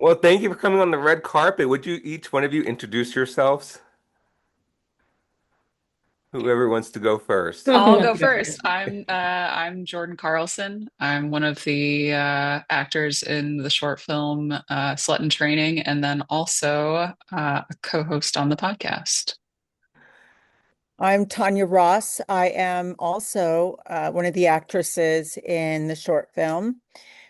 Well, thank you for coming on the red carpet. Would you each one of you introduce yourselves? Whoever wants to go first. I'll go first. I'm Jordan Carlson. I'm one of the actors in the short film Slut in Training, and then also a co-host on the podcast. I'm Tanya Ross. I am also one of the actresses in the short film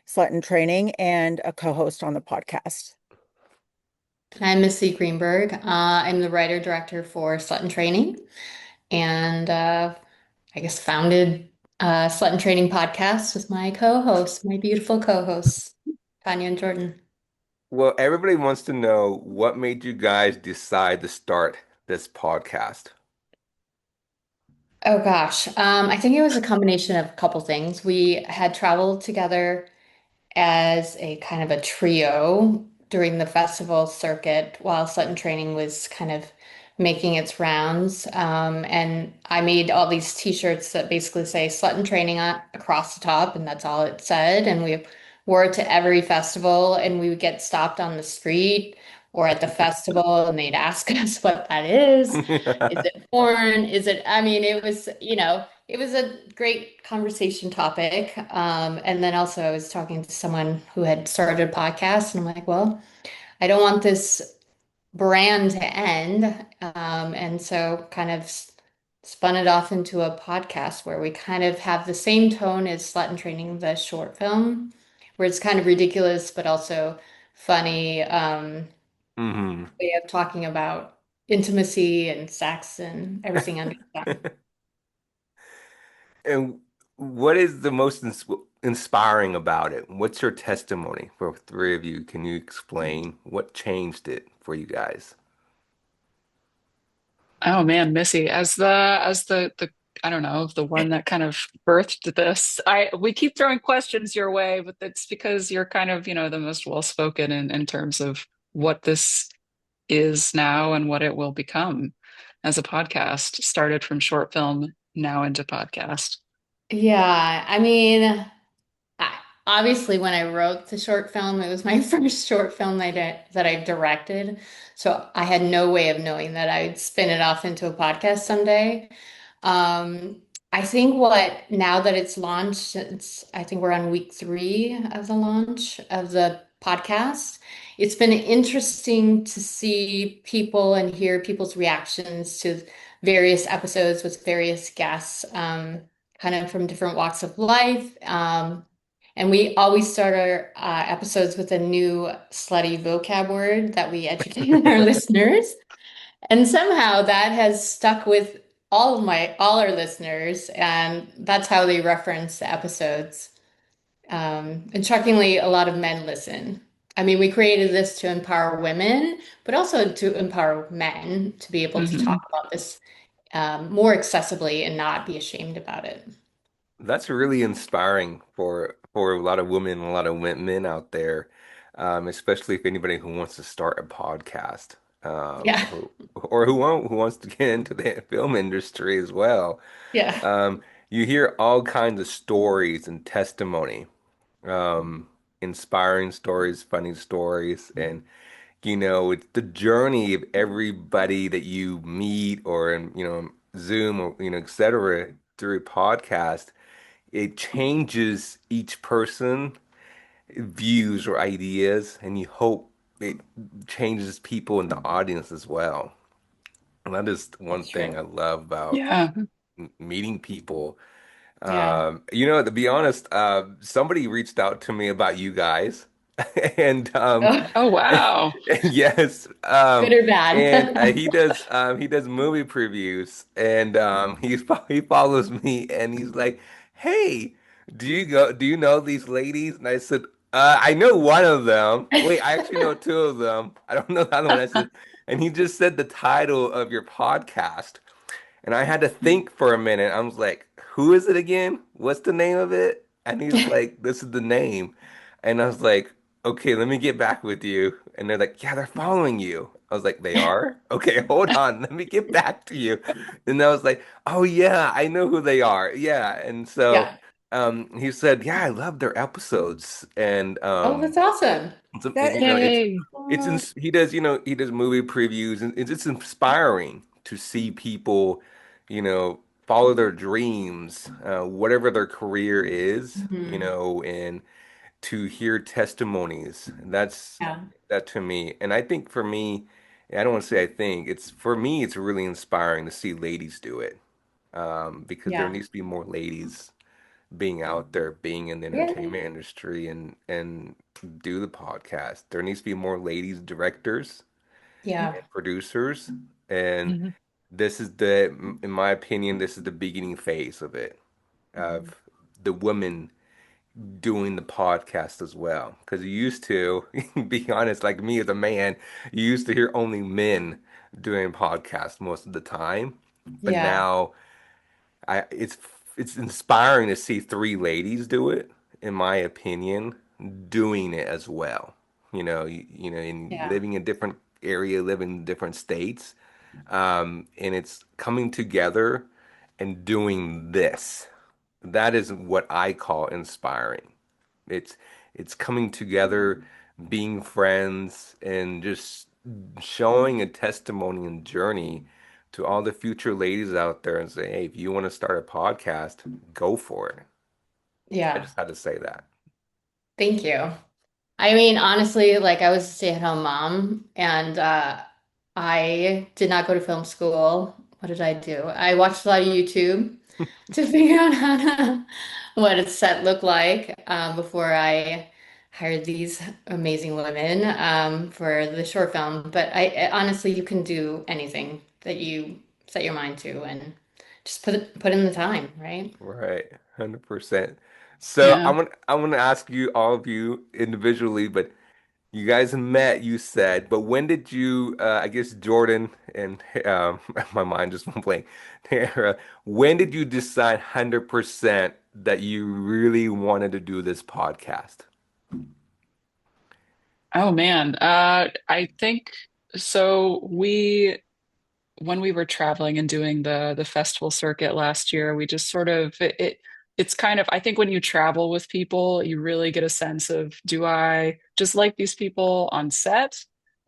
Slut in Training and a co-host on the podcast. And I'm Missy Greenberg. I'm the writer director for Slut and Training, and I guess founded Slut and Training podcast with my co-host, my beautiful co-hosts, Tania and Jordan. Well, everybody wants to know what made you guys decide to start this podcast. Oh gosh, I think it was a combination of a couple things. We had traveled together as a kind of a trio during the festival circuit while Slut and Training was kind of making its rounds. And I made all these t-shirts that basically say Slut and Training across the top, and that's all it said. And we wore it to every festival, and we would get stopped on the street or at the festival, and they'd ask us what that is. Is it porn? Is it, I mean, it was, it was a great conversation topic. And then also I was talking to someone who had started a podcast, and I'm like, well, I don't want this brand to end. And so kind of spun it off into a podcast where we kind of have the same tone as Slut and Training, the short film, where it's kind of ridiculous, but also funny, hmm way of talking about intimacy and sex and everything under the sun. And what is the most inspiring about it? What's your testimony for three of you? Can you explain what changed it for you guys? Oh man, Missy, as the I don't know, the one that kind of birthed this. I we keep throwing questions your way, but it's because you're kind of, the most well-spoken in terms of what this is now and what it will become as a podcast. Started from short film, now into podcast. Yeah, I mean, I, obviously, when I wrote the short film, it was my first short film that I directed. So I had no way of knowing that I'd spin it off into a podcast someday. I think now that it's launched, I think we're on week 3 of the launch of the podcast. It's been interesting to see people and hear people's reactions to various episodes with various guests, kind of from different walks of life. And we always start our episodes with a new slutty vocab word that we educate our listeners. And somehow that has stuck with all our listeners, and that's how they reference the episodes. And shockingly, a lot of men listen. I mean, we created this to empower women, but also to empower men to be able to talk Mhm. about this more accessibly and not be ashamed about it. That's really inspiring for a lot of women, a lot of men out there, especially if anybody who wants to start a podcast, Yeah, or who wants to get into the film industry as well. yeah. You hear all kinds of stories and testimony, um, inspiring stories, funny stories, and it's the journey of everybody that you meet or in, Zoom or etc. through a podcast. It changes each person views or ideas, and you hope it changes people in the audience as well. And that is one That's thing true. I love about Yeah. meeting people. Yeah. To be honest, somebody reached out to me about you guys, and Oh, Oh wow. yes, good or and bad? he does movie previews, and he follows me, and he's like, "Hey, do you know these ladies?" And I said, "I know one of them. Wait, I actually know two of them. I don't know the other one." I said, and he just said the title of your podcast. And I had to think for a minute. I was like, who is it again? What's the name of it? And he's like, this is the name. And I was like, okay, let me get back with you. And they're like, yeah, they're following you. I was like, they are? Okay, hold on. Let me get back to you. And I was like, oh, yeah, I know who they are. Yeah. And so Yeah. he said, "Yeah, I love their episodes," and Oh, that's awesome. That is Yay. cool. he does, he does movie previews, and it's inspiring to see people, follow their dreams, whatever their career is, Mhm. and to hear testimonies. That's Yeah. that to me. And I think for me, I don't want to say I think, it's for me, it's really inspiring to see ladies do it. Because there Yeah. needs to be more ladies being out there, being in the Yeah. entertainment industry and do the podcast. There needs to be more ladies directors Yeah. and producers. And Mhm. this is the, in my opinion, this is the beginning phase of it, of the women doing the podcast as well. Because you used to, be honest, like me as a man, you used to hear only men doing podcasts most of the time. But Yeah. now it's inspiring to see three ladies do it, in my opinion, doing it as well. In Yeah. living in different area, living in different states, and it's coming together and doing this. That is what I call inspiring. It's it's coming together, being friends, and just showing a testimony and journey to all the future ladies out there and say, hey, if you want to start a podcast, go for it. I Yeah. just had to say that. Thank you. I mean, honestly, like I was a stay-at-home mom and I did not go to film school. What did I do? I watched a lot of YouTube to figure out what a set looked like before I hired these amazing women for the short film. But honestly, you can do anything that you set your mind to and just put in the time, right? Right, 100%. So Yeah. I'm gonna ask you all of you individually, but you guys met, you said, but when did you, I guess Jordan and my mind just went blank. Tara, when did you decide 100% that you really wanted to do this podcast? Oh man. I think so when we were traveling and doing the festival circuit last year, we just sort of it's kind of I think when you travel with people, you really get a sense of do I just like these people on set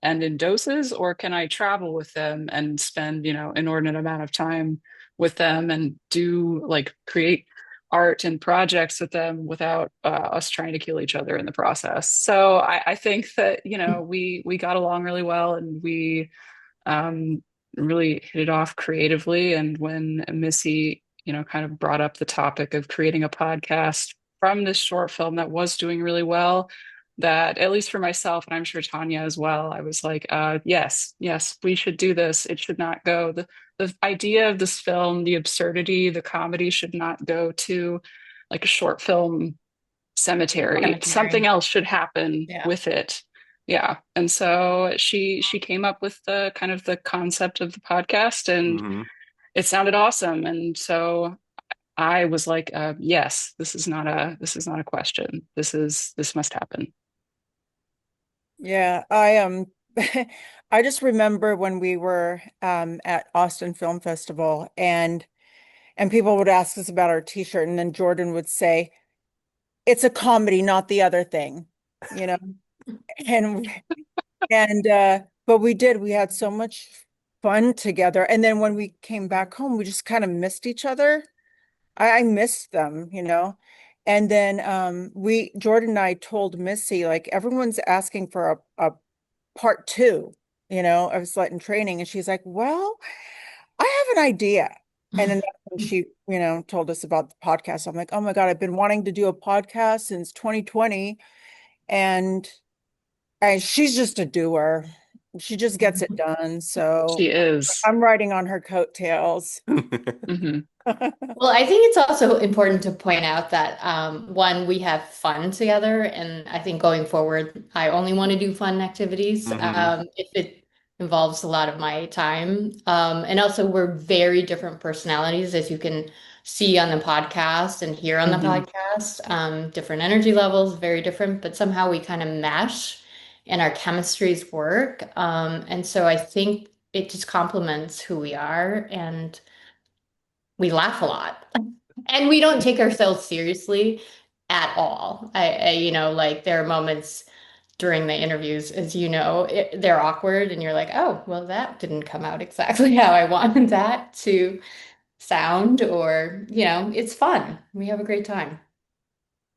and in doses, or can I travel with them and spend, inordinate amount of time with them and do like create art and projects with them without us trying to kill each other in the process. So I think that, we got along really well and we um, really hit it off creatively. And when Missy, kind of brought up the topic of creating a podcast from this short film that was doing really well, that at least for myself, and I'm sure Tanya as well, I was like, yes, yes, we should do this. It should not go. The idea of this film, the absurdity, the comedy should not go to like a short film cemetery. Something Cemetery. else should happen Yeah. with it. Yeah. And so she came up with the kind of the concept of the podcast and Hmm. it sounded awesome. And so I was like, yes, this is not a question. This must happen. Yeah, I I just remember when we were at Austin Film Festival and people would ask us about our t-shirt and then Jordan would say, it's a comedy, not the other thing, you know? And but we had so much fun together. And then when we came back home, we just kind of missed each other. I missed them, you know. And then Jordan and I told Missy, like, everyone's asking for a part two, of Slut in Training. And she's like, well, I have an idea. And then that's when she, told us about the podcast. I'm like, oh my God, I've been wanting to do a podcast since 2020. And she's just a doer. She just gets it done. So She is. I'm riding on her coattails. Hmm. Well, I think it's also important to point out that one, we have fun together, and I think going forward, I only want to do fun activities Hmm. if it involves a lot of my time. And also, we're very different personalities, as you can see on the podcast and hear on the Hmm. podcast. Different energy levels, very different, but somehow we kind of mesh, and our chemistries work. And so I think it just complements who we are, and we laugh a lot. And we don't take ourselves seriously at all. Like there are moments during the interviews, as you know, they're awkward and you're like, oh, well, that didn't come out exactly how I wanted that to sound, or, it's fun. We have a great time.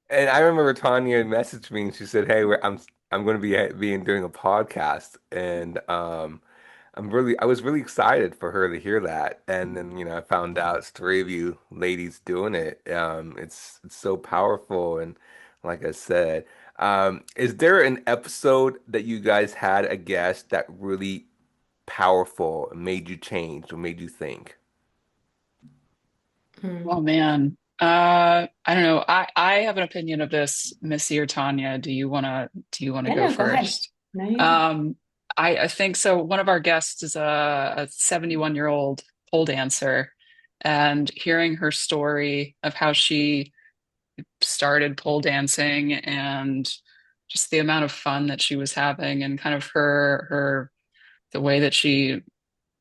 And I remember Tanya messaged me and she said, "Hey, I'm going to be doing a podcast," and I was really excited for her to hear that. And then I found out it's three of you ladies doing it. It's so powerful, and like I said, is there an episode that you guys had a guest that really powerful and made you change or made you think? Oh Hmm. man. I don't know. I have an opinion of this, Missy or Tanya. Do you wanna Yeah, go no, go ahead. first? No, you go. Um, I think so. One of our guests is a 71-year-old pole dancer, and hearing her story of how she started pole dancing and just the amount of fun that she was having and kind of her the way that she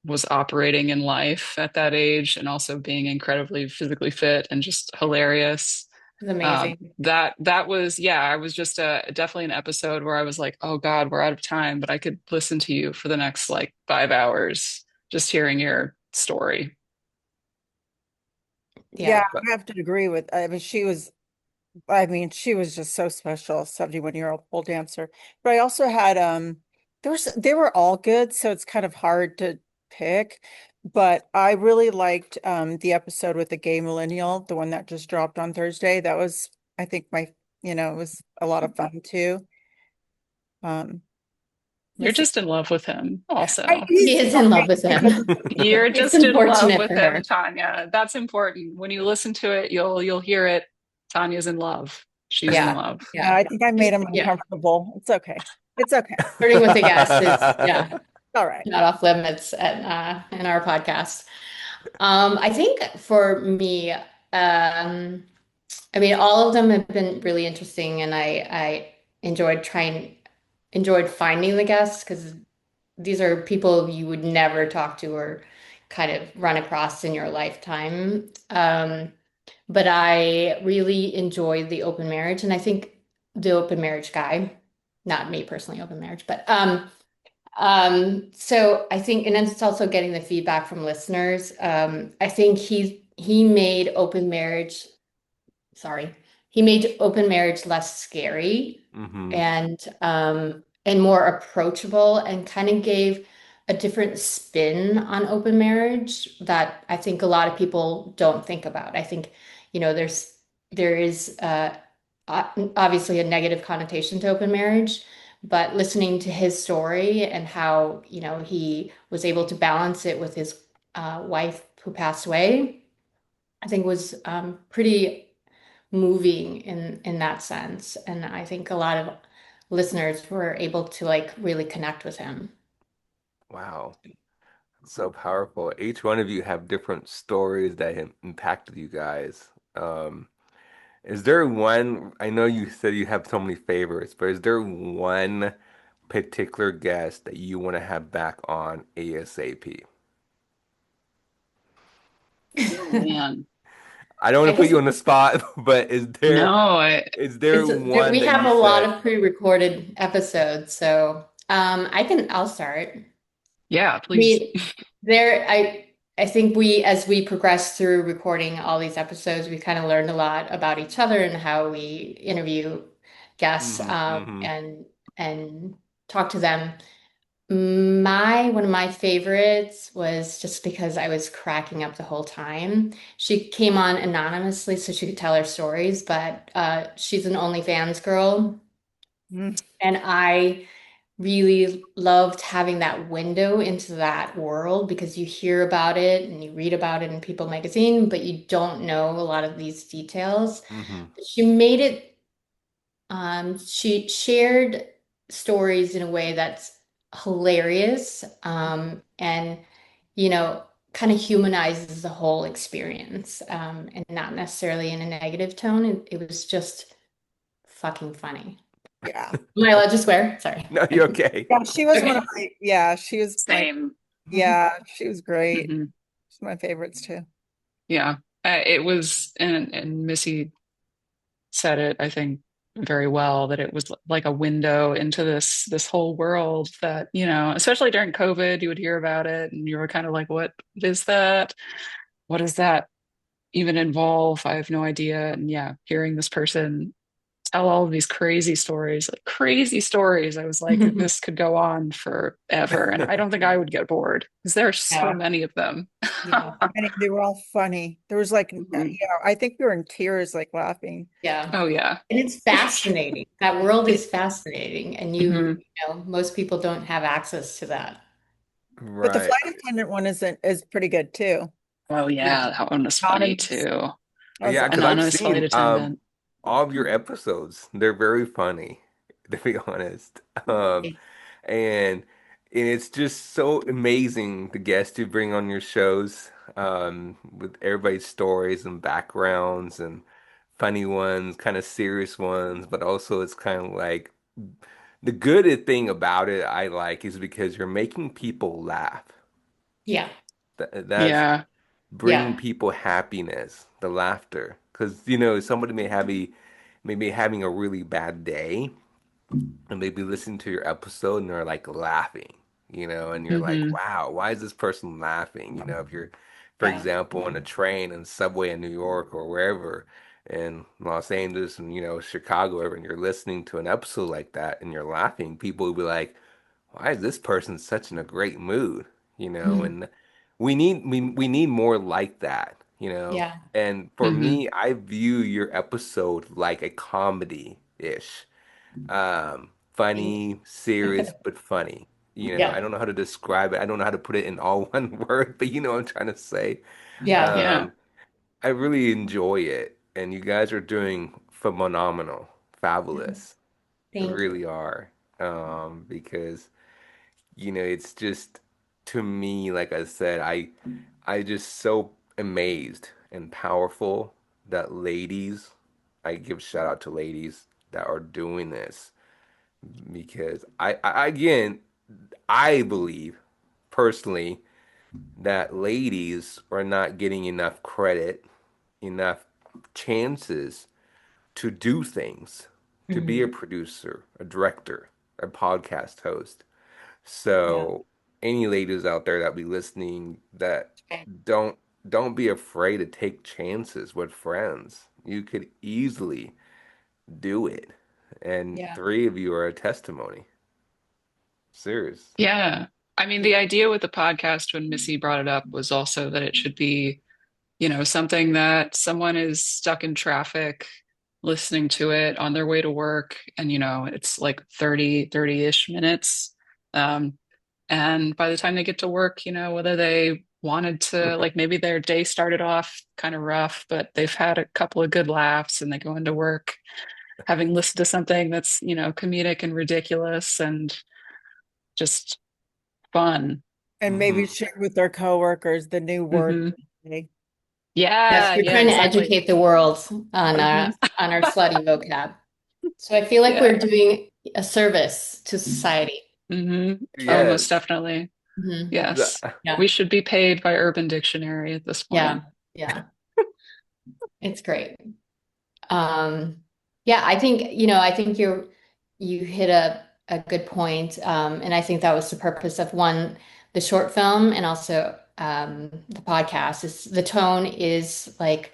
was operating in life at that age and also being incredibly physically fit and just hilarious. It's amazing. That was, yeah, I was just definitely an episode where I was like, oh God, we're out of time, but I could listen to you for the next like 5 hours just hearing your story. Yeah, Yeah. I have to agree with, I mean, she was just so special, 71-year-old pole dancer. But I also had they were all good, so it's kind of hard to pick. But I really liked the episode with the gay millennial, the one that just dropped on Thursday. That was, I think, it was a lot of fun too. Um You're Missy. just in love with him also. He He's is in love okay with him. because You're It's just in love unfortunate with for him, her. Tanya. That's important. When you listen to it, you'll hear it. Tanya's in love. She's in Yeah. love. Yeah. I think I made him Yeah. uncomfortable. It's okay. It's okay. Flirting with a guest is, yeah, All right. not off limits in our podcast. I think for me, I mean, all of them have been really interesting, and I enjoyed finding the guests because these are people you would never talk to or kind of run across in your lifetime. But I really enjoyed the open marriage, and I think the open marriage guy, not me personally, open marriage, but so I think, and then it's also getting the feedback from listeners. I think he made open marriage, sorry, he made open marriage less scary Hmm. and more approachable, and kind of gave a different spin on open marriage that I think a lot of people don't think about. I think, there is obviously a negative connotation to open marriage, but listening to his story and how, he was able to balance it with his wife who passed away, I think was pretty moving in that sense. And I think a lot of listeners were able to like really connect with him. Wow. So powerful. Each one of you have different stories that have impacted you guys. Is there one, I know you said you have so many favorites, but is there one particular guest that you want to have back on ASAP? Oh man. I don't want I to put guess you on the spot, but No, I is there one we that have you a lot said, of pre-recorded episodes, so I'll start. yeah, I please. mean, there, I think as we progress through recording all these episodes, we kind of learned a lot about each other and how we interview guests, hmm hmm and talk to them. One of my favorites was just because I was cracking up the whole time. She came on anonymously so she could tell her stories, but she's an OnlyFans girl, Mm. and I really loved having that window into that world because you hear about it and you read about it in People magazine, but you don't know a lot of these details. hmm She made it, she shared stories in a way that's hilarious, and, you know, kind of humanizes the whole experience, and not necessarily in a negative tone. It was just fucking funny. Yeah. Am I allowed to swear? Sorry. No, you're okay. Yeah, she was one of Okay. she was Same. yeah, she was great. Hmm. She's my favorites too. Yeah. It was, and Missy said it, I think, very well, that it was like a window into this whole world that, especially during COVID, you would hear about it and you were kind of like, what is that? What does that even involve? I have no idea. And yeah, hearing this person tell all of these crazy stories, like crazy stories, I was like, this could go on forever. And I don't think I would get bored because there are so Yeah. many of them. Yeah. And they were all funny. There was like, Mhm. I think we were in tears, like laughing. Yeah. Oh yeah. And it's fascinating. That world is fascinating. And Mhm. most people don't have access to that. But the Right. flight attendant one is pretty good too. Oh Yeah. yeah, that one was funny Anonymous. too. That was Yeah, because I've Anonymous flight seen attendant. all of your episodes. They're very funny, to be honest. And and it's just so amazing the guests you bring on your shows, with everybody's stories and backgrounds and funny ones, kind of serious ones, but also it's kind of like the good thing about it I like is because you're making people laugh. Yeah. That's Yeah. bringing Yeah. people happiness, the laughter. Because, somebody maybe having a really bad day and maybe listening to your episode and they're like laughing, and you're like, Hmm. wow, why is this person laughing? If you're, for Yeah. example, on a train and subway in New York or wherever, in Los Angeles and, Chicago, and you're listening to an episode like that and you're laughing, people will be like, why is this person such in a great mood? Mhm. And we need more like that, Yeah. And for Hmm. me, I view your episode like a comedy-ish. Thank Funny, you. serious, but funny. I Yeah. don't know how to describe it. I don't know how to put it in all one word, but you know what I'm trying to say. Yeah. Yeah. Um, I really enjoy it, and you guys are doing phenomenal, fabulous. You Thank you. really are. Because it's just to me, like I said, I just so amazed and powerful that ladies, I give shout out to ladies that are doing this because again, I believe personally that ladies are not getting enough credit, enough chances to do things, to be a Mhm. producer, a director, a podcast host. Yeah. So any ladies out there that be listening that Okay. don't don't be afraid to take chances with friends. You could easily do it. And Yeah. three of you are a testimony. Serious. Yeah. I mean, the idea with the podcast when Missy brought it up was also that it should be, something that someone is stuck in traffic listening to it on their way to work. And, it's like 30-ish minutes. Um, and by the time they get to work, whether they wanted to, like maybe their day started off kind of rough, but they've had a couple of good laughs and they go into work having listened to something that's, comedic and ridiculous and just fun. And maybe Hmm. share with their coworkers the new word. Hmm. Today. Yes, Yeah, we're yeah, trying to exactly. educate the world Hmm. on our slutty vocab. So I feel like Yeah. we're doing a service to society. Hmm. Oh, most Yes. definitely. Hmm. Yes. Yeah. We should be paid by Urban Dictionary at this Yeah. point. Yeah. It's great. Um, yeah, I think you hit a good point. And I think that was the purpose of one, the short film and also the podcast is the tone is like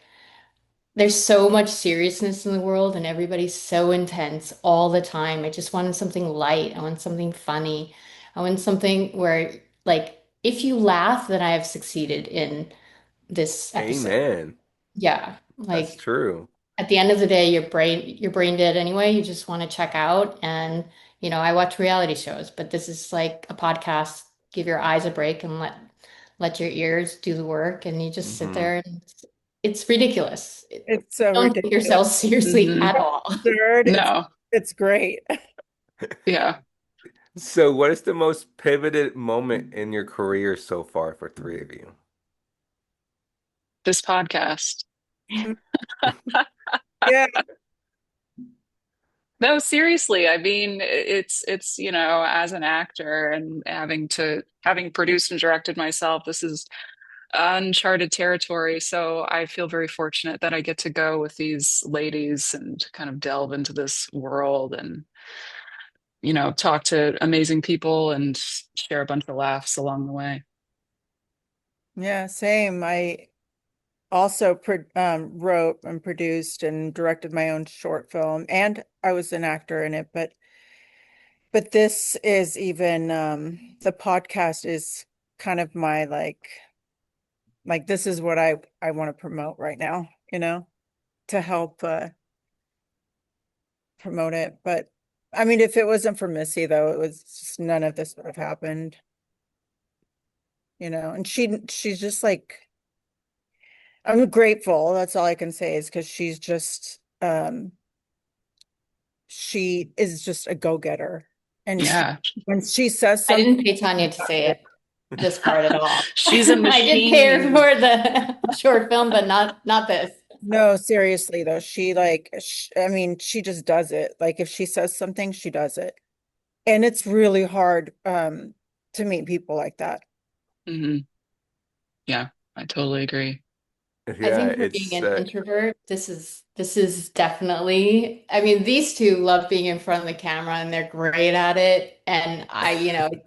there's so much seriousness in the world and everybody's so intense all the time. I just wanted something light. I want something funny. I want something where like if you laugh, then I have succeeded in this episode. Amen. Yeah. That's Like true. at the end of the day, your brain dead anyway. You just want to check out. And, I watch reality shows, but this is like a podcast. Give your eyes a break and let your ears do the work. And you just sit Hmm. there and it's ridiculous. It's so Don't take ridiculous. yourself seriously Hmm. at all. Absurd. No. It's great. Yeah. So, what is the most pivoted moment in your career so far for three of you? This podcast. Yeah. No, seriously. I mean, it's, as an actor and having produced and directed myself, this is uncharted territory. So I feel very fortunate that I get to go with these ladies and kind of delve into this world and, talk to amazing people and share a bunch of laughs along the way. Yeah, same. I also wrote and produced and directed my own short film, and I was an actor in it. But this is even the podcast is kind of my like this is what I want to promote right now, to help promote it. But I mean, if it wasn't for Missy, though, it was just none of this would have happened, and she's just like, I'm grateful. That's all I can say, is because she is just a go-getter. And Yeah. when she says I something, didn't pay Tanya to say it, this part at all. She's a I did pay her machine. for the short film, but not this. no, seriously though, I mean, she just does it. Like if she says something, she does it. And it's really hard to meet people like that. Hmm. Yeah, I totally agree. I Yeah, think for being it's an introvert, this is definitely, I mean, these two love being in front of the camera and they're great at it. And I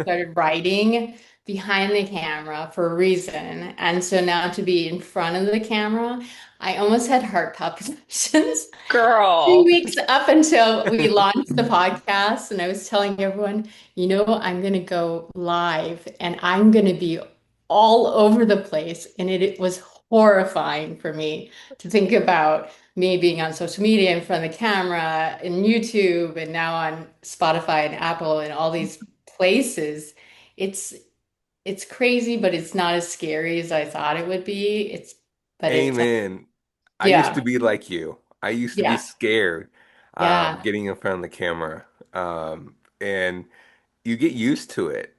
started writing behind the camera for a reason. And so now to be in front of the camera, I almost had heart palpitations. 2 Girl. weeks up until we launched the podcast, and I was telling everyone, I'm going to go live and I'm going to be all over the place. And it was horrifying for me to think about me being on social media in front of the camera and YouTube and now on Spotify and Apple and all these places. It's it's crazy, but it's not as scary as I thought it would be. But it's amen. I used to yeah, be like you. I used to be yeah, scared yeah, getting in front of the camera. And you get used to it.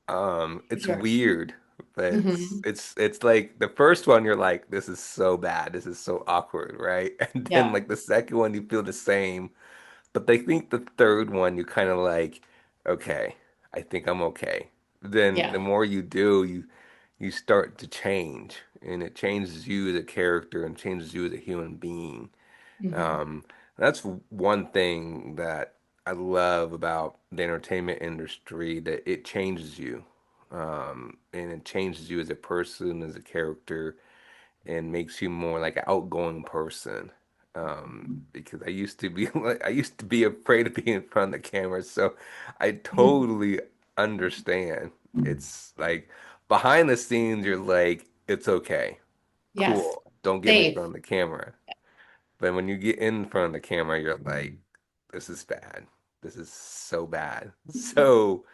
for It's sure. weird, but it's Hmm. it's it's like the first one you're like, this is so bad, this is so awkward, right? And then Yeah. like the second one you feel the same. But they think the third one you kind of like, okay, I think I'm okay. Then Yeah. the more you do, you start to change, and it changes you as a character and changes you as a human being. Hmm. Um, that's one thing that I love about the entertainment industry, that it changes you. And it changes you as a person, as a character, and makes you more like an outgoing person. Because I used to be like, I used to be afraid of being in front of the camera, so I totally understand. It's like behind the scenes, you're like, it's okay, Yes. cool, don't get me in Safe. front of the camera. But when you get in front of the camera, you're like, this is bad. This is so bad. So,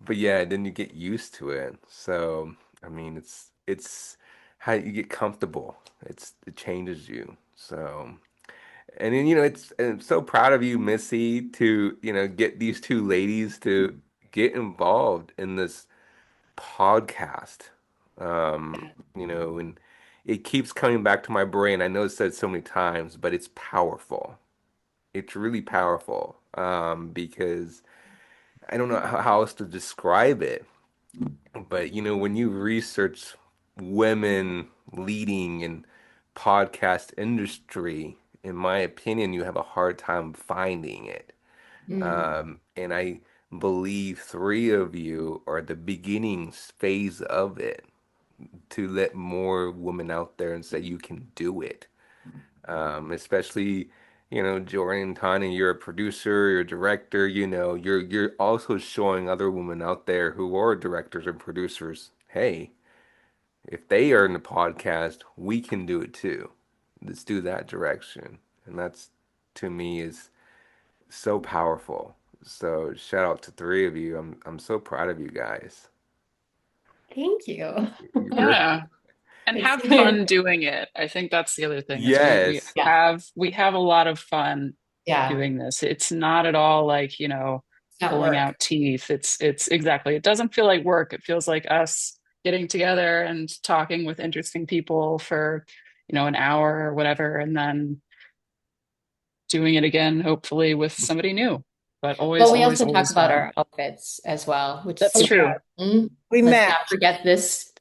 but yeah, then you get used to it. So, I mean, it's how you get comfortable. It changes you. So, and then and I'm so proud of you, Missy, to get these two ladies to get involved in this podcast. And it keeps coming back to my brain. I know it's said so many times, but it's powerful. It's really powerful. Because I don't know how else to describe it, but when you research women leading in podcast industry, in my opinion, you have a hard time finding it. Mm. And I believe three of you are the beginning phase of it, to let more women out there and say you can do it. Especially, Jordan and Tanya, you're a producer, you're a director, you're also showing other women out there who are directors and producers, hey, if they are in the podcast, we can do it too. Let's do that direction. And that's, to me, is so powerful. So shout out to three of you. I'm so proud of you guys. Thank you. You're Yeah. And It's have fun doing it. I think that's the other thing is we yes. yeah, have a lot of fun yeah. doing this. It's not at all like, It's not pulling work. out teeth. It's exactly. It doesn't feel like work. It feels like us getting together and talking with interesting people for, an hour or whatever, and then doing it again, hopefully with somebody new. But Well, always, we always, also talk always about fun. our outfits as well, which is That's super true. important. We Let's not match. forget this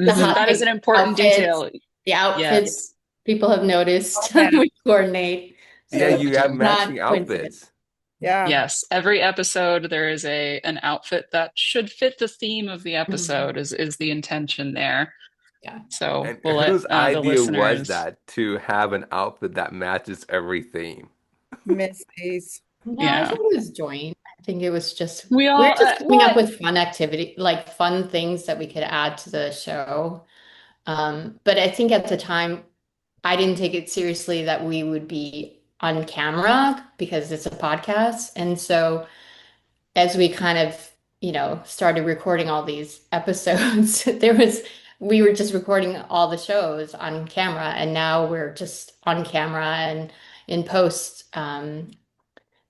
The Mhm. hot That is pink an important outfits, detail. the outfits Yes. people have noticed. Yeah. We coordinate. Yeah, So Yeah, we you have do. matching not coincidence. outfits. Yeah. Yes. Every episode there is an outfit that should fit the theme of the Mhm. episode is the intention there. Yeah. So And we'll let whose the idea was listeners. that to have an outfit that matches every theme? Missy's. No, I Yeah. think it was joint. I think it was just We we're all just coming up what? with fun activity, like fun things that we could add to the show. But I think at the time I didn't take it seriously that we would be on camera because it's a podcast. And so as we kind of, started recording all these episodes, we were just recording all the shows on camera, and now we're just on camera and in post.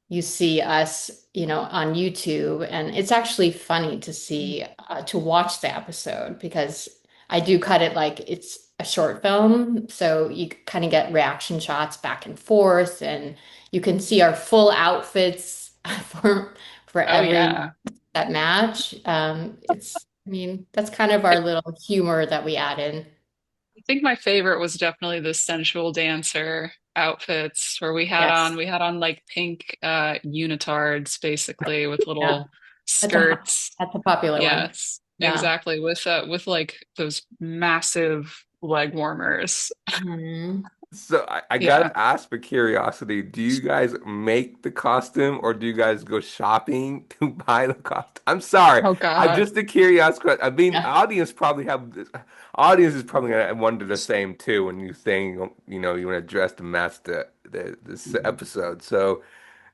You see us, on YouTube, and it's actually funny to see, to watch the episode because I do cut it like it's a short film, so you kind of get reaction shots back and forth, and you can see our full outfits for Oh every yeah. that match. I mean, that's kind of our little humor that we add in. I think my favorite was definitely the sensual dancer outfits where Yes, we had on like pink unitards basically with yeah, little that's a skirts. that's a popular one. Yes, Yeah. exactly. With like those massive leg warmers. Mhm. So I Yeah. gotta ask for curiosity, do you guys make the costume or do you guys go shopping to buy the costume? I'm sorry. Oh I'm God. just a curious question. I mean, Yeah. audience is probably gonna wonder the same too when you saying you want to dress to match the this episode. So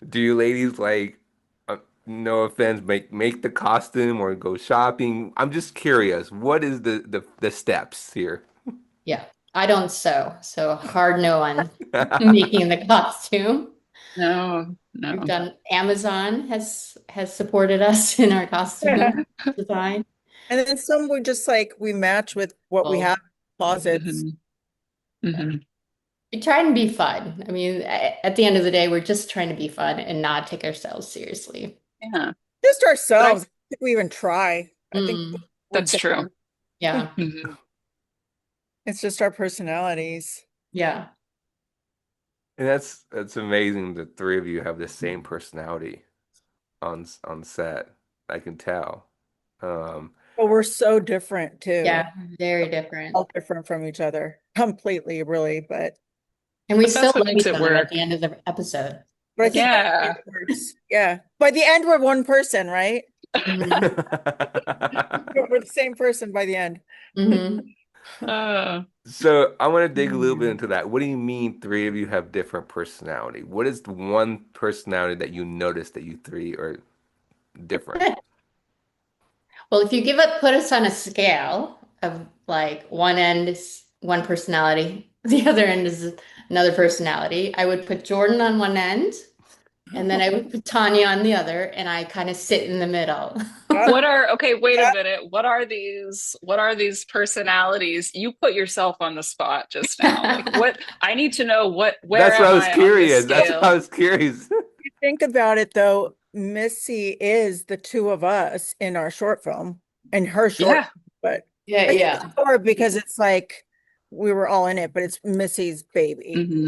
do you ladies like no offense, make the costume or go shopping? I'm just curious. What is the steps here? Yeah, I don't sew, so hard no on making the costume. No, We've no. done Amazon has supported us in our And costume design. then some we just like we match with what we have Well, in closets. Hmm. Hmm. we try and be fun. I mean, at the end of the day, we're just trying to be fun and not take ourselves seriously. Yeah. Just But ourselves. I think we even try. I think Mm, we're that's true. different. yeah, Hmm. It's just our personalities. yeah. And that's amazing. The three of you have the same personality on set. I can tell. Um, But we're so different too. Yeah, very different. All different from each other. Completely, really. And we But still that's what love makes each it other at the work. end of the episode. I think that's how Yeah. it works. Yeah. By the end, we're one person, right? Hmm. We're the same person by the end. Hmm. Uh, so I want to dig a little bit into that. What do you mean three of you have different personality? What is the one personality that you notice that you three are different? Well, if you put us on a scale of like one end is one personality, the other end is another personality, I would put Jordan on one end, and then I would put Tanya on the other, and I kind of sit in the middle. Yeah. what are okay, wait a Yeah. minute. What are these personalities? You put yourself on the spot just now. Like what I need to know where That's what I am was I on this curious. That's what I scale? was curious. You think about it though, Missy is the two of us in our short film and her short, Yeah. but Yeah, I think yeah. it's more because it's like we were all in it, but it's Missy's baby. Hmm.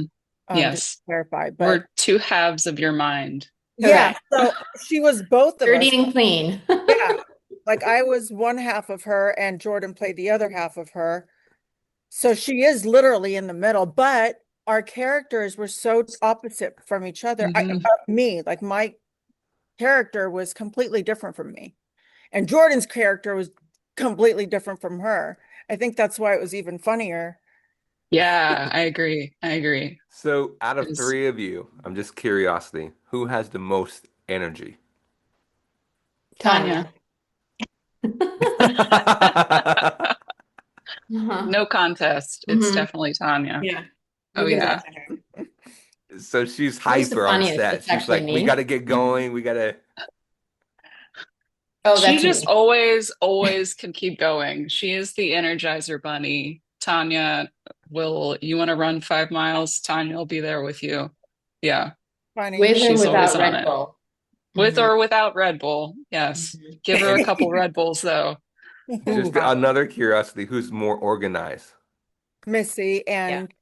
Just to Yes. clarify. But We're two halves of your mind. yeah, Correct. so she was both of us. Dirty and clean. Yeah. Like I was one half of her and Jordan played the other half of her. So she is literally in the middle, but our characters were so opposite from each other. Hmm. Me, like my character was completely different from me, and Jordan's character was completely different from her. I think that's why it was even funnier. Yeah, I agree. I agree. So out of 'Cause three of you, I'm just curiosity, who has the most energy? Tanya. Tanya. Uh-huh. No contest. It's Hmm. definitely Tanya. Yeah. Oh We give that yeah. to her. So she's Who's the hyper on funniest? set. It's She's actually like, we got to me. get going. We got to. Oh, She that's just me. always can keep going. She is the Energizer Bunny. Tanya you want to run 5 miles? Tanya will be there with you. Yeah, Funny. With or she's always without on Red it. Bull. With Hmm. or without Red Bull. Yes. Hmm. Give her a couple Red Bulls though. Just Probably. another curiosity, who's more organized? Missy Yeah. and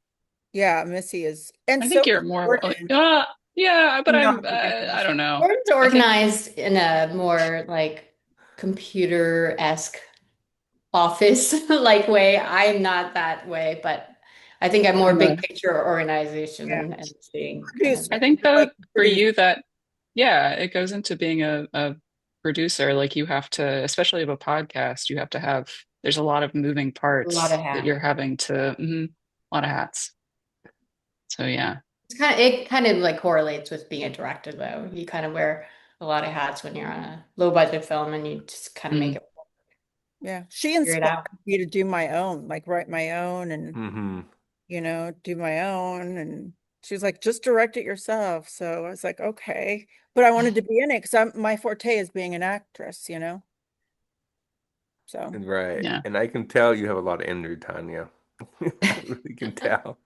yeah, Missy is, and I so think is you're more, Jordan. yeah, but Not I organized. don't know. Jordan's I think, organized in a more like computer-esque office like way. I'm not that way, but I think I'm more yeah. big picture organization Yeah, and seeing kind of. producer. I think I though like for producer. you that, yeah, it goes into being a producer. Like you have to, especially of a podcast, you have to have, there's a lot of moving A lot of parts that hats. you're having to, a lot of hats. So yeah, It kind of like correlates with being a director though. You kind of wear a lot of hats when you're on a low budget film and you just kind of make mm, it Yeah, she figure it inspired out. me to do my own, like write my own and Hmm. do my own. And she was like, just direct it yourself. So I was like, okay. But I wanted to be in it because my forte is being an actress. So Right. yeah. And I can tell you have a lot of energy, Tanya. I really can tell.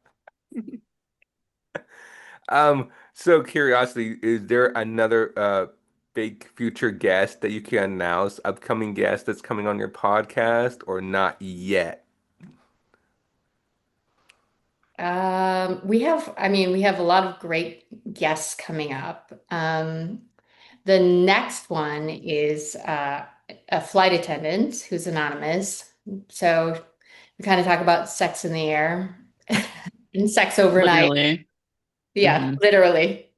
So curiosity, is there another big future guest that you can announce, upcoming guest that's coming on your podcast or not yet? We have a lot of great guests coming up. The next one is a flight attendant who's anonymous. So we kind of talk about sex in the air and sex overnight. Literally. Yeah, Hmm. literally.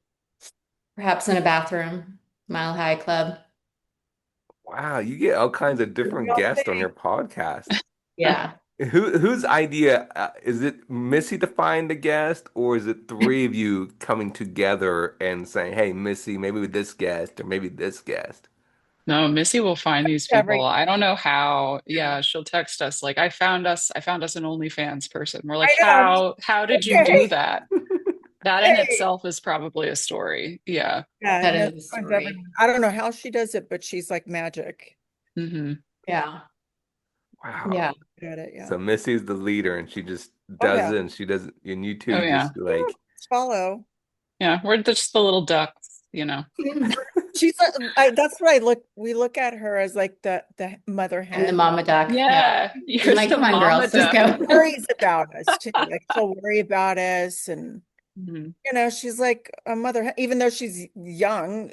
Perhaps in a bathroom, Mile High Club. Wow, you get all kinds of different real guests on thing. your podcast. Yeah. Whose idea is it Missy to find a guest, or is it three of you coming together and saying, "Hey, Missy, maybe with this guest or maybe this guest"? No, Missy will find these people. Every I don't know how. yeah. Yeah, she'll text us like, I found us an OnlyFans person. We're like, I know. how did you do Okay. that? That in Hey. itself is probably a story. Yeah. Yeah, That no, is a finds story. everyone. I don't know how she does it, but she's like magic Hmm. Yeah. Wow. Yeah. at it. Yeah. So Missy's the leader, and she just Oh does yeah. it, and she does it, and you two Oh yeah. just Yeah, like, let's follow. Yeah. We're just the little ducks. She's that's what I look we look at her as like the mother And the hen. mama duck. Yeah. Yeah. I'm You're like, the come on, mama girls, let's duck. She go. worries about us too. Like she'll worry about us and Mhm. she's like a mother hen, even though she's young.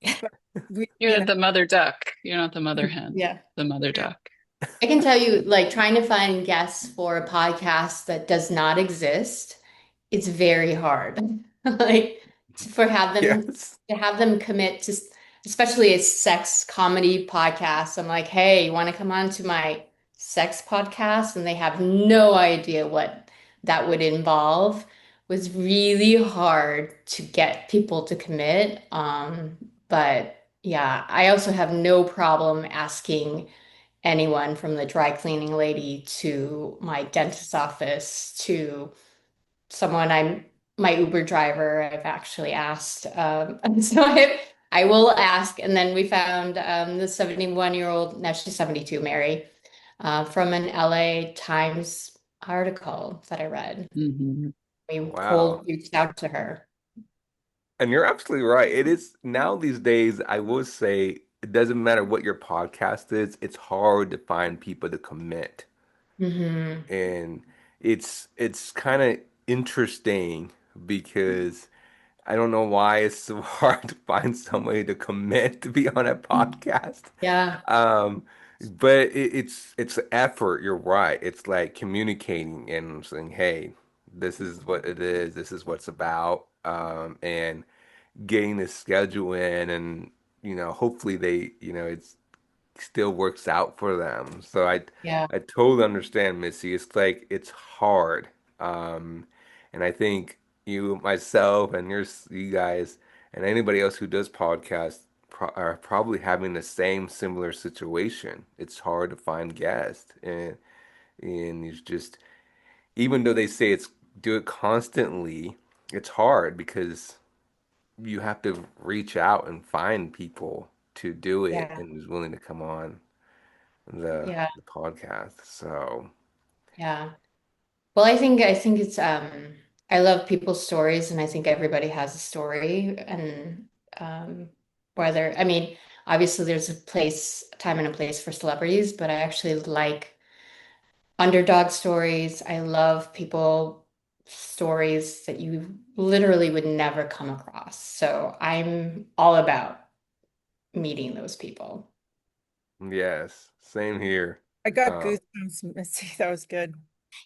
But we, You're the mother duck. You're not the mother hen, Yeah. the mother yeah. duck. I can tell you, like trying to find guests for a podcast that does not exist, it's very hard. Like for have them yes, to have them commit to, especially a sex comedy podcast. I'm like, hey, you want to come on to my sex podcast? And they have no idea what that would involve. Was really hard to get people to commit. But yeah, I also have no problem asking anyone from the dry cleaning lady to my dentist's office to someone my Uber driver. I've actually asked. And so I will ask. And then we found the 71-year-old, now she's 72, Mary, from an LA Times article that I read. Hmm. We wow. cold reached out to her. And you're absolutely right. It is now these days, I will say, it doesn't matter what your podcast is, it's hard to find people to commit. Hmm. And it's kind of interesting because I don't know why it's so hard to find somebody to commit to be on a podcast. Yeah, Um, but it's effort. You're right. It's like communicating and saying, "Hey, this is what it is. This is what's about." And getting the schedule in, and hopefully it still works out for them. So yeah, I totally understand, Missy. It's like it's hard. Um, and I think myself, and you guys, and anybody else who does podcasts are probably having the same similar situation. It's hard to find guests, and it's just even though they say it's do it constantly, it's hard because you have to reach out and find people to do it yeah, and who's willing to come on the yeah, the podcast. So, yeah. Well, I think it's I love people's stories and I think everybody has a story and um whether I mean Obviously, there's a place, time and a place for celebrities, but I actually like underdog stories. I love people stories that you literally would never come across. So I'm all about meeting those people. Yes, same here. I got Um, goosebumps, Missy. That was good.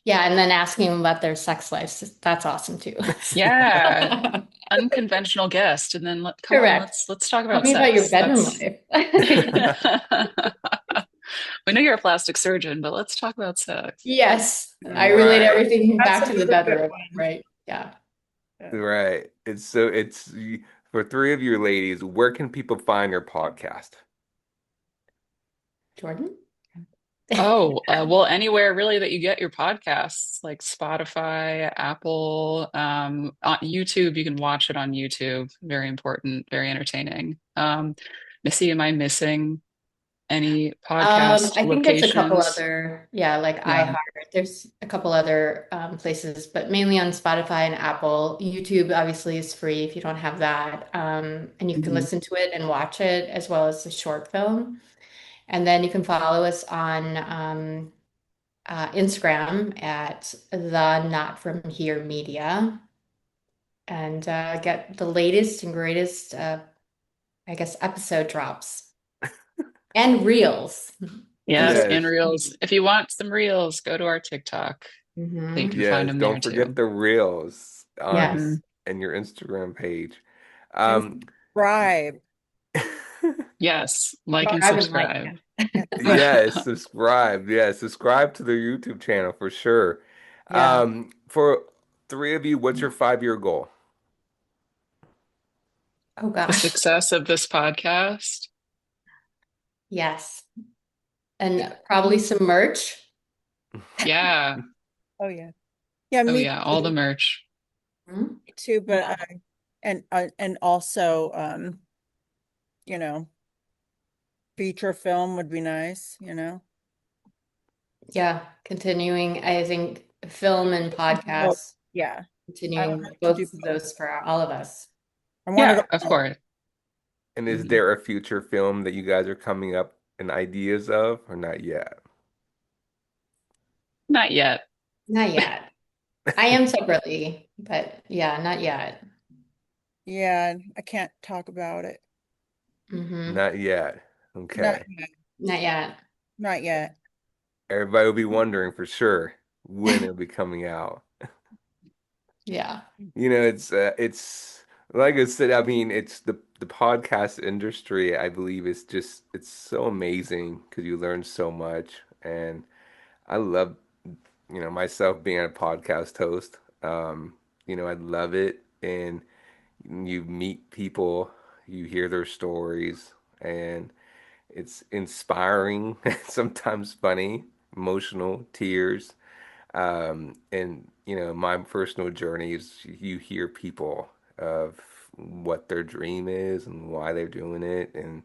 Yeah, and then asking them about their sex lives. That's awesome too. Yeah, unconventional guest, and then come on, Correct. let's talk Tell about me about your sex. bedroom That's life. we know you're a plastic surgeon, but let's talk about sex. Yes, I relate right, everything That's back to the another good bedroom, one. right? Yeah. Yeah. right. For three of you ladies, where can people find your podcast? Jordan? Oh, well, anywhere really that you get your podcasts, like Spotify, Apple, on YouTube, you can watch it on YouTube. Very important, very entertaining. Missy, am I missing any podcast I think there's a couple locations? other, yeah, like Yeah. iHeart. There's a couple other places, but mainly on Spotify and Apple. YouTube obviously is free if you don't have that. And you can Mhm. listen to it and watch it as well as the short film. And then you can follow us on Instagram at the Not From Here Media and get the latest and greatest, I guess, episode drops and reels. Those Yes, are and Yes, reels. If you want some reels, go to our TikTok. So you hmm can find yes. them there Don't forget too. the reels on Hmm. Yes. and your Instagram page. And Um, subscribe. Yes, like and Subscribe and like. subscribe. Yeah. yes, subscribe. Yes, subscribe to the YouTube channel for sure. Yeah. For three of you, what's your 5-year goal? Oh The gosh. success of this podcast. Yes. And probably some merch. Yeah. Oh yeah. Yeah, Oh me yeah, all the merch. Hmm? too, but Yeah. and also you know, feature film would be nice, you know. Yeah. Continuing, I think film and Oh, podcasts, yeah. I would continuing like to do both of both. those for all of us. I want it Yeah, of all. course. And is Mhm. there a future film that you guys are coming up and ideas of, or not yet? Not yet. Not yet. I am separately, but yeah, not yet. Yeah, I can't talk about it. Hmm. Not yet. Not Okay. yet. Not yet. Not yet. Everybody will be wondering for sure when it'll be coming out. Yeah. It's like I said, I mean, it's the podcast industry, I believe is just it's so amazing because you learn so much and I love, myself being a podcast host. I love it and you meet people, you hear their stories and it's inspiring, sometimes funny, emotional, tears. And my personal journey is you hear people of what their dream is and why they're doing it, and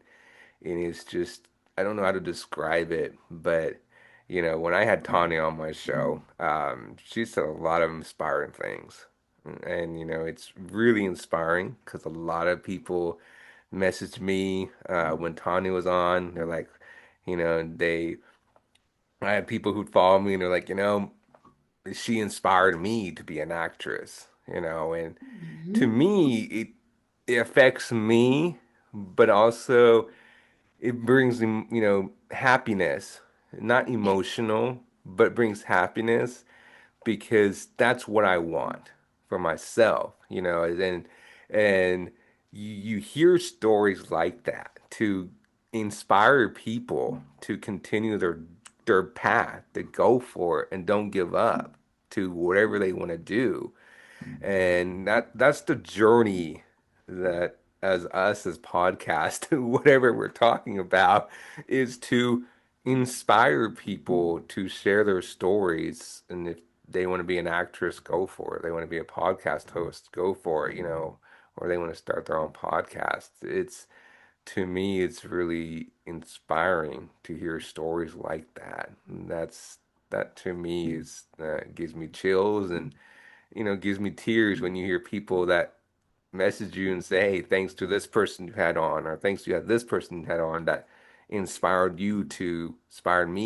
it's just I don't know how to describe it, but when I had Tanya on my show, she said a lot of inspiring things, and it's really inspiring because a lot of people messaged me when Tanya was on. They're like, they I had people who'd follow me and they're like, she inspired me to be an actress, and to Mhm. me, it affects me, but also it brings, happiness, not Yeah. emotional, but brings happiness because that's what I want for myself, and you hear stories like that to inspire people to continue their path, to go for it and don't give up to whatever they want to do. And that's the journey that as us as podcast, whatever we're talking about, is to inspire people to share their stories. And if they want to be an actress, go for it. They want to be a podcast host, go for it, or they want to start their own podcast. It's to me, it's really inspiring to hear stories like that. And that to me is gives me chills and gives me tears when you hear people that message you and say, hey, thanks to this person you had on, or thanks to this person you had on that inspired me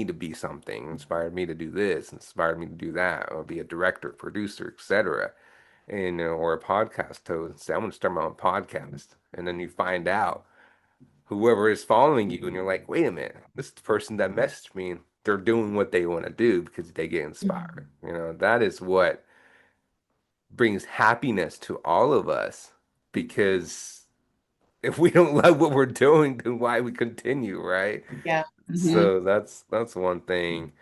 to be something, inspired me to do this, inspired me to do that, or be a director, producer, etc. And or a podcast host and say, I'm gonna start my own podcast. And then you find out whoever is following you, and you're like, wait a minute, this is the person that messaged me, and they're doing what they want to do because they get inspired. Mhm. That is what brings happiness to all of us because if we don't love what we're doing, then why we continue, right? Yeah. Hmm. So that's one thing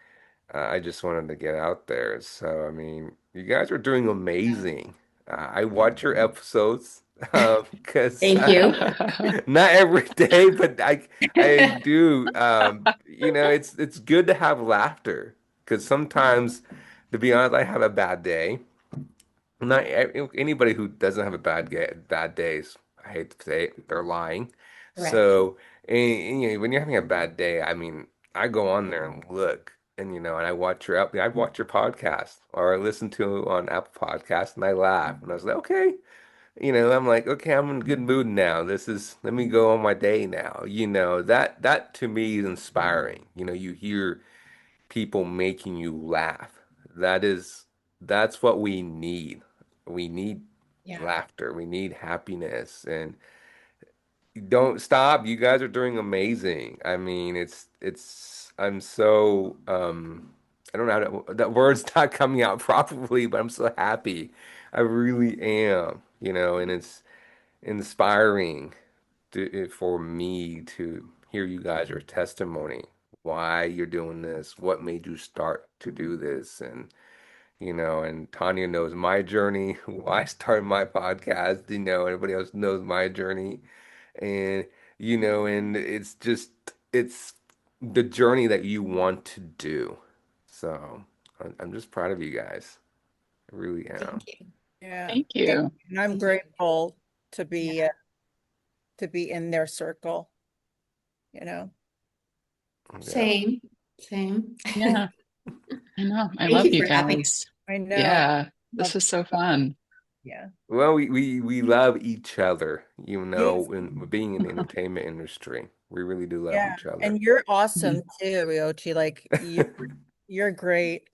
I just wanted to get out there. So I mean, you guys are doing amazing. I watch your episodes because Thank you. not every day, but I do. It's good to have laughter because sometimes, to be honest, I have a bad day. Not anybody who doesn't have a bad days. I hate to say it, they're lying. Correct. So, and, when you're having a bad day, I mean, I go on there and look, and and I watch your podcast, or I listen to on Apple Podcasts, and I laugh, and I was like, okay, I'm like, okay, I'm in a good mood now. Let me go on my day now. That to me is inspiring. You hear people making you laugh. That is, that's what we need. We need Yeah. laughter. We need happiness. And don't stop. You guys are doing amazing. I mean, I'm so, I don't know that word's not coming out properly, but I'm so happy. I really am, and it's inspiring for me to hear you guys your testimony, why you're doing this, what made you start to do this, and Tania knows my journey, why I started my podcast, everybody else knows my journey, and and it's the journey that you want to do. So I'm just proud of you guys. I really am. Thank you. Yeah. Thank Yeah. you. And I'm Thank you. grateful to Yeah. be in their circle, you know. Yeah. Same. Same. Yeah, I know. I Thank love you you for having guys. I know. Yeah, Love this is so fun. yeah. Well, we love each other, Yes. in being in the entertainment industry. We really do love Yeah. each other. And you're awesome Mhm. too, Ryochi. Like you're great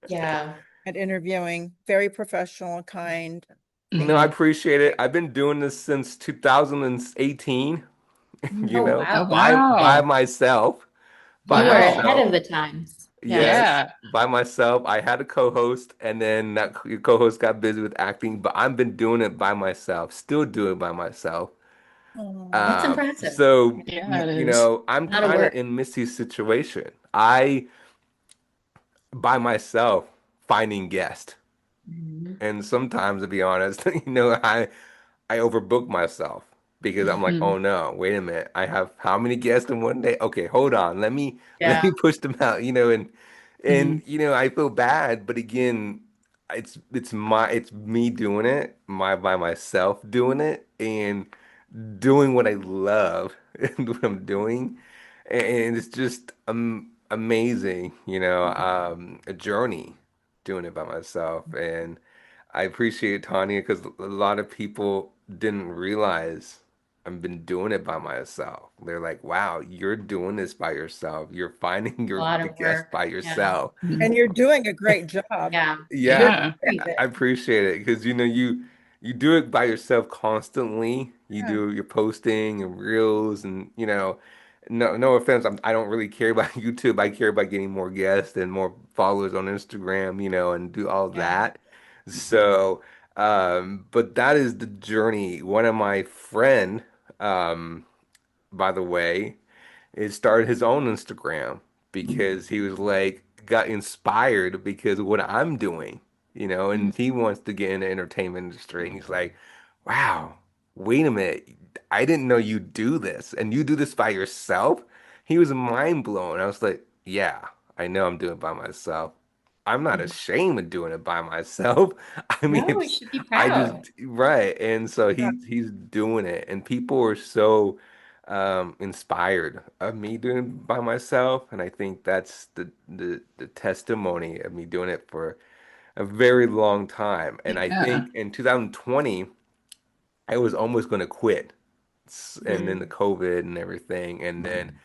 Yeah. at interviewing, very professional and kind. No, Thank I you. appreciate it. I've been doing this since 2018, Mm. Oh, Oh, wow. by wow. myself, by You are Wow. ahead myself. of the times. Yes. Yes, Yeah. by myself. I had a co-host, and then that co-host got busy with acting, but I've been doing it by myself, still doing it by myself. Oh, That's impressive. So, Yeah, it is. I'm A lot of kind of work. in Missy's situation. I, by myself, finding guests. Mhm. And sometimes, to be honest, I overbook myself because I'm like, Mm. oh no, wait a minute. I have how many guests in one day? Okay, hold on. Let Yeah. me push them out, and Mhm. I feel bad, but again, it's me doing it, by myself doing it and doing what I love and what I'm doing. And it's just amazing, a journey doing it by myself. And I appreciate Tanya because a lot of people didn't realize I've been doing it by myself. They're like, wow, you're doing this by yourself. You're finding A lot the of guest work. by Yeah. yourself. Mhm. and you're doing a great job. Yeah. You're Yeah, Yeah. doing I it. appreciate it because you do it by yourself constantly. You Yeah. do your posting and reels, and no offense, I don't really care about YouTube. I care about getting more guests and more followers on Instagram, and do all Yeah. that. So, but that is the journey. One of my friend, um, by the way, he started his own Instagram because he was like got inspired because of what I'm doing, Mhm. and he wants to get in the entertainment industry. And he's like, wow, wait a minute. I didn't know you do this and you do this by yourself. He was mind blown. I was like, yeah, I know I'm doing it by myself. I'm not Mhm. ashamed of doing it by myself. I mean, No, we should be I just, proud. right. And so Yeah. he's doing it, and people are so inspired of me doing it by myself, and I think that's the testimony of me doing it for a very long time. And I Yeah. think in 2020, I was almost going to quit. And then the Mm. COVID and everything. And then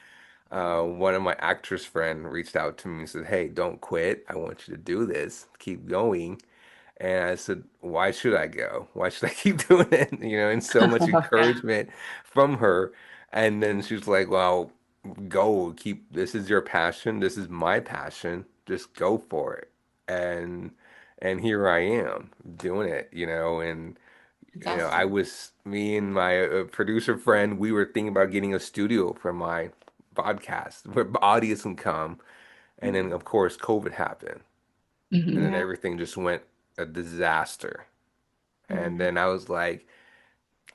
one of my actress friend reached out to me and said, "Hey, don't quit. I want you to do this. Keep going." And I said, "Why should I go? Why should I keep doing it?" And so much Yeah, encouragement from her. And then she was like, "Well, go. Keep. This is your passion. This is my passion. Just go for it." And and here I am doing it. And it's I awesome. was me and my producer friend. We were thinking about getting a studio for my podcast where the audience can come. And then, of course, COVID happened, and Hmm. then Yeah. everything just went a disaster. And Mm. then I was like,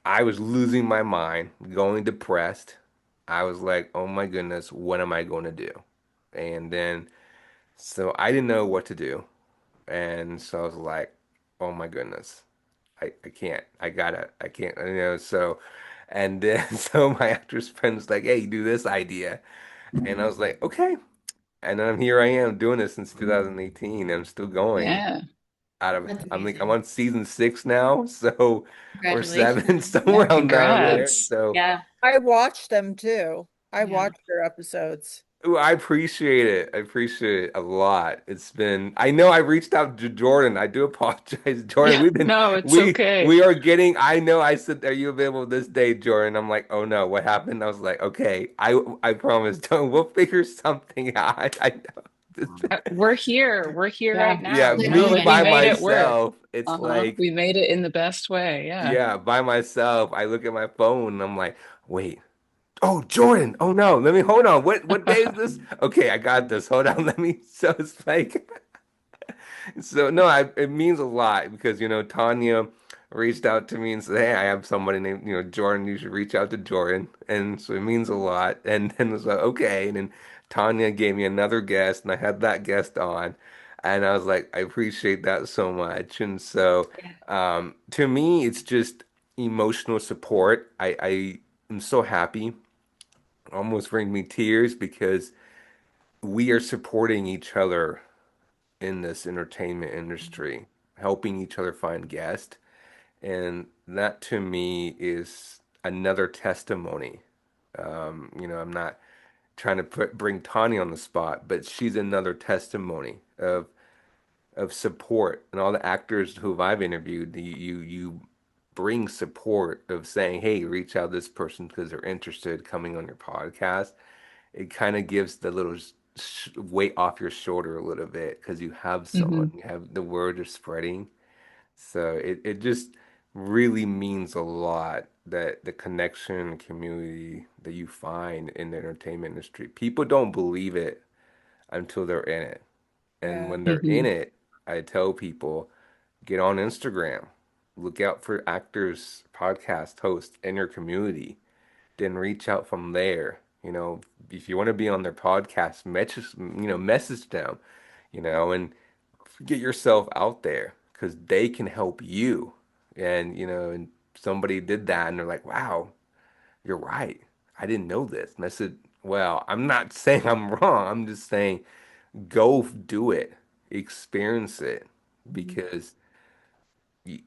I was losing my mind, going depressed. I was like, oh my goodness, what am I going to do? And then, so I didn't know what to do. And so I was like, oh my goodness, I can't, I can't, so, and then, so my actress friend was like, hey, do this idea. And I was like, okay. And then here I am doing this since 2018. I'm still going. Yeah. That's I'm amazing. on season 6 now, so or seven, Congratulations. somewhere Yeah. around down there. Congrats. So Yeah. I watched them too. I Yeah. watched their episodes. ooh, I appreciate it. I appreciate it a lot. I know I reached out to Jordan. I do apologize, Jordan. Yeah. No, it's okay. We are getting. I know. I said, "Are you available this day, Jordan?" I'm like, "Oh no, what happened?" I was like, "Okay, I promise, Jordan, we'll figure something out." I know. We're here. We're here Yeah. right Yeah, now. me Like we by made it work. myself, it's Uh-huh. like, We made it in the best way. Yeah. yeah, by myself. I look at my phone and I'm like, wait, oh, Jordan, oh no, let me hold on. What day is this? Okay, I got this. Hold on, let me. So it's like, so no, it means a lot because Tanya reached out to me and said, "Hey, I have somebody named Jordan. You should reach out to Jordan." And so it means a lot. And then it was like, okay. And then Tanya gave me another guest, and I had that guest on, and I was like, I appreciate that so much. And so Yeah. to me, it's just emotional support. I am so happy, almost bring me tears because we are supporting each other in this entertainment industry, helping each other find guests. And that to me is another testimony. I'm not trying to bring Tani on the spot, but she's another testimony of support. And all the actors who I've interviewed, you bring support of saying, "Hey, reach out to this person because they're interested coming on your podcast." It kind of gives the little weight off your shoulder a little bit because you have someone, Hmm. you have the word is spreading. So it just really means a lot that the connection and community that you find in the entertainment industry. People don't believe it until they're in it. And Yeah. when they're in Hmm. it, I tell people, get on Instagram, look out for actors, podcast hosts in your community, then reach out from there. If you want to be on their podcast, message them, and get yourself out there because they can help you. And somebody did that and they're like, wow, you're right. I didn't know this. And I said, well, I'm not saying I'm wrong. I'm just saying go do it, experience it Mhm. because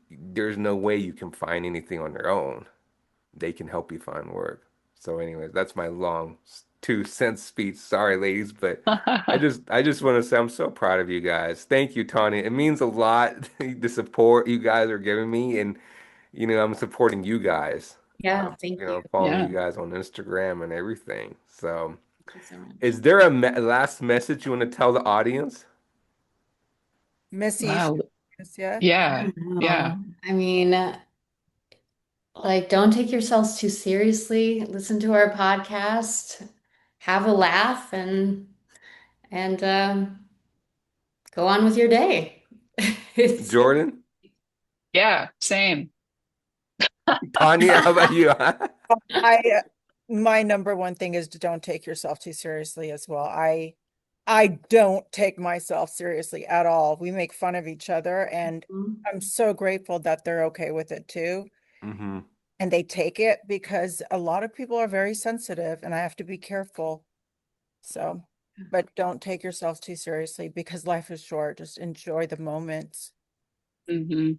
there's no way you can find anything on your own. They can help you find work. So, anyways, that's my long 2 cent speech. Sorry, ladies, but I just want to say I'm so proud of you guys. Thank you, Tanya. It means a lot the support you guys are giving me, and I'm supporting you guys. Yeah. Thank you. Following Yeah. you guys on Instagram and everything. So, Thank you so much. is there a last message you want to tell the audience? Missy, Wow. yeah. I Yeah. don't know. Yeah. I mean, like, don't take yourselves too seriously. Listen to our podcast, have a laugh, and go on with your day. It's Jordan? Yeah. Same. Tanya, how about you? I my number one thing is to don't take yourself too seriously as well. I don't take myself seriously at all. We make fun of each other, and I'm so grateful that they're okay with it too. hmm And they take it because a lot of people are very sensitive and I have to be careful. So, but don't take yourself too seriously because life is short. Just enjoy the moments. Hmm.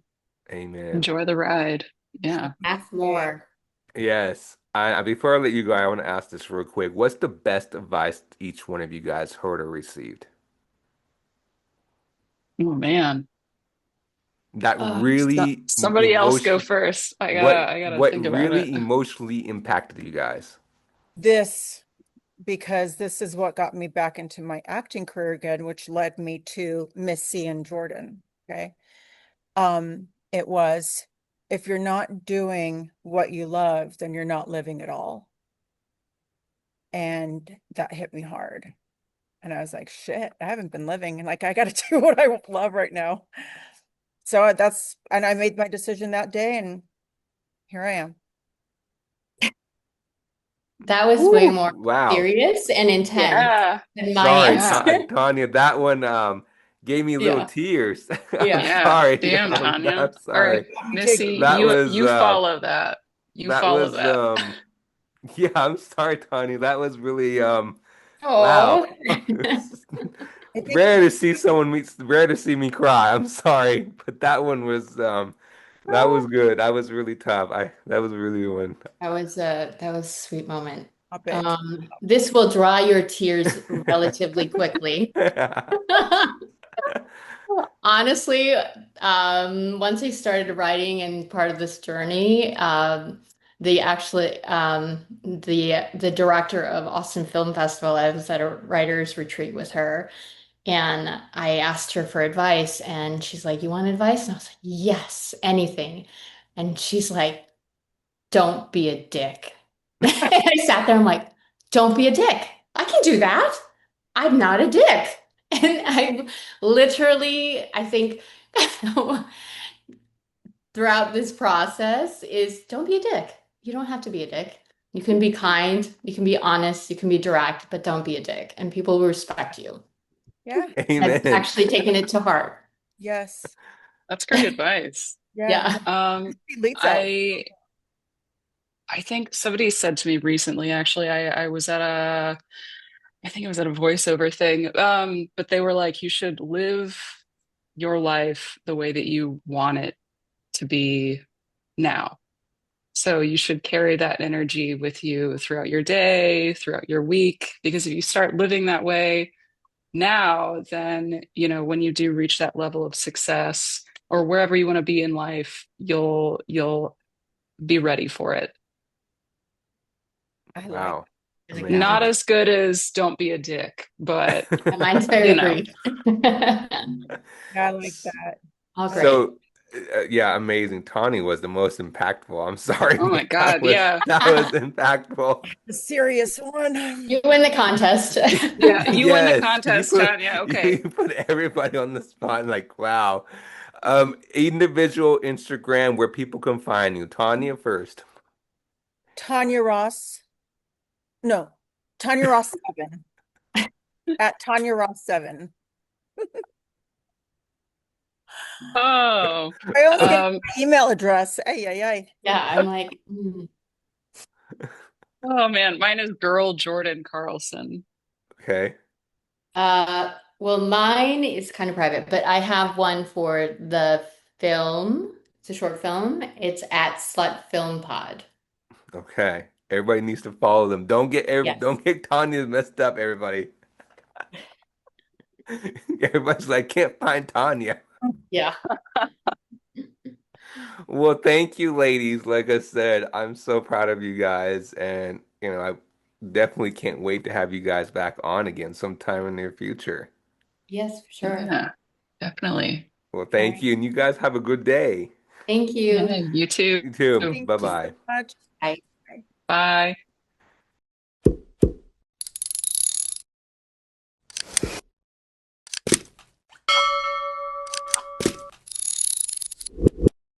Amen. Enjoy the ride. Yeah. Ask Okay. more. Yes. Before I let you go, I want to ask this real quick. What's the best advice each one of you guys heard or received? Oh man. That Uh, really Somebody else go emotion first. what I gotta what think about it. really emotionally impacted you guys? This, because this is what got me back into my acting career again, which led me to Missy and Jordan. Okay. It was, if you're not doing what you love, then you're not living at all. And that hit me hard. And I was like, shit, I haven't been living. And like, I got to do what I love right now. So and I made my decision that day, and here I am. that was way Woo, more wow. serious and intense Yeah. than my Sorry, Yeah. answer. Tanya, that one gave me little Yeah. tears. I'm Yeah. Yeah. sorry. Damn, I'm Tanya. All right, sorry. You take Missy, That was you follow that. You that follow was that. yeah, I'm sorry, Tanya. That was really wow. Oh. It's I think rare to see rare to see me cry. I'm sorry, but that was good. That was really tough. I that was really one. That was a sweet moment. stop it. This will dry your tears relatively quickly. Honestly, once I started writing and part of this journey, the director of Austin Film Festival, I was at a writer's retreat with her, and I asked her for advice, and she's like, "You want advice?" And I was like, "Yes, anything." And she's like, "Don't be a dick." I sat there, I'm like, "Don't be a dick. I can do that. I'm not a dick." And I literally, I think throughout this process is don't be a dick. You don't have to be a dick. You can be kind, you can be honest, you can be direct, but don't be a dick. And people will respect you. Yeah. I've Amen. actually taken it to heart. Yes. That's great advice. Yeah. Yeah. It leads that way. I think somebody said to me recently, actually, I was at I think it was at a voiceover thing. But they were like, you should live your life the way that you want it to be now. So you should carry that energy with you throughout your day, throughout your week, because if you start living that way now, then, when you do reach that level of success or wherever you want to be in life, you'll be ready for it. I like Wow. Really good Not Amazing. advice. as good as don't be a dick, but And mine's you very know. brief. I like that. All I like great. So, yeah, amazing. Tawny was the most impactful. I'm sorry, Oh my but God, yeah. that was impactful. the serious one. You win the contest. Yeah, you win the Yes, contest, Tanya. you Okay. put everybody on the spot. Like, wow. Individual Instagram where people can find you. Tanya first. Tanya Ross. No, Tanya Ross 7 at Tanya Ross 7. Oh, I almost gave um, my email address. Ay, ay, ay. Yeah, I'm like, mm. oh man, mine is girl Jordan Carlson. Okay. Well, mine is kind of private, but I have one for the film. It's a short film. It's at Slut Film Pod. Okay. Everybody needs to follow them. Yes. Don't get Tanya messed up, everybody. Everybody's like, can't find Tanya. Yeah. Well, thank you, ladies. Like I said, I'm so proud of you guys, and I definitely can't wait to have you guys back on again sometime in the near future. Yes, for sure. Yeah, definitely. Well, All thank right. you, and you guys have a good day. Thank Yeah, you. you too. You too. Thank Bye you so bye. much. Bye. Bye. Bye.